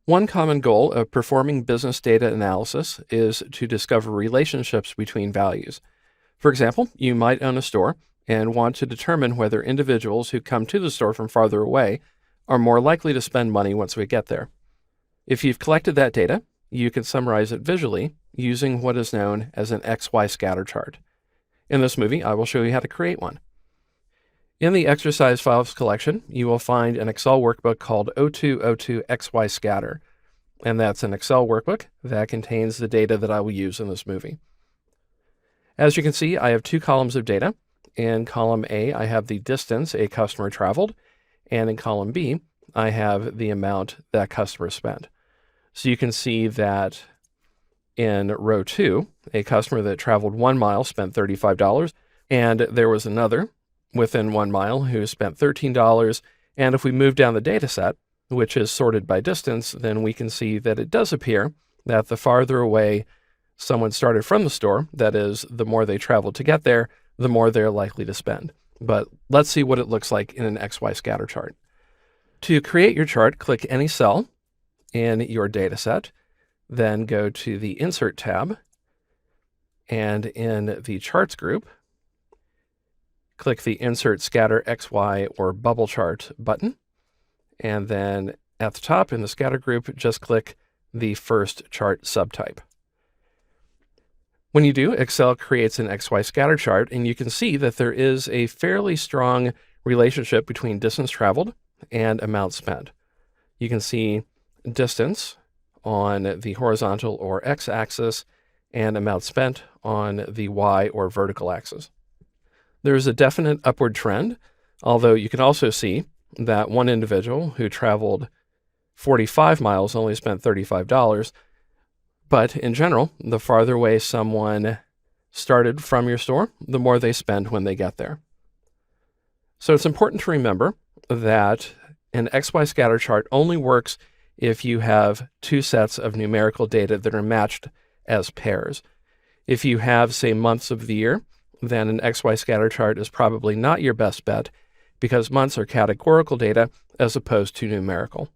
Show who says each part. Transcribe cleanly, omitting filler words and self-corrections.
Speaker 1: One common goal of performing business data analysis is to discover relationships between values. For example, you might own a store and want to determine whether individuals who come to the store from farther away are more likely to spend money once we get there. If you've collected that data, you can summarize it visually using what is known as an XY scatter chart. In this movie, I will show you how to create one. In the exercise files collection, you will find an Excel workbook called O2O2 XY Scatter, and that's an Excel workbook that contains the data that I will use in this movie. As you can see, I have two columns of data. In column A, I have the distance a customer traveled, and in column B, I have the amount that customer spent. So you can see that in row 2, a customer that traveled 1 mile spent $35, and there was another within 1 mile who spent $13. And if we move down the data set, which is sorted by distance, then we can see that it does appear that the farther away someone started from the store, that is, the more they traveled to get there, the more they're likely to spend. But let's see what it looks like in an XY scatter chart. To create your chart, click any cell in your data set, then go to the Insert tab, and in the Charts group, click the Insert Scatter XY or Bubble Chart button, and then at the top in the Scatter group, just click the first chart subtype. When you do, Excel creates an XY scatter chart, and you can see that there is a fairly strong relationship between distance traveled and amount spent. You can see distance on the horizontal or x-axis and amount spent on the y or vertical axis. There is a definite upward trend, although you can also see that one individual who traveled 45 miles only spent $35. But in general, the farther away someone started from your store, the more they spend when they get there. So it's important to remember that an XY scatter chart only works if you have two sets of numerical data that are matched as pairs. If you have, say, months of the year, then an XY scatter chart is probably not your best bet because months are categorical data as opposed to numerical.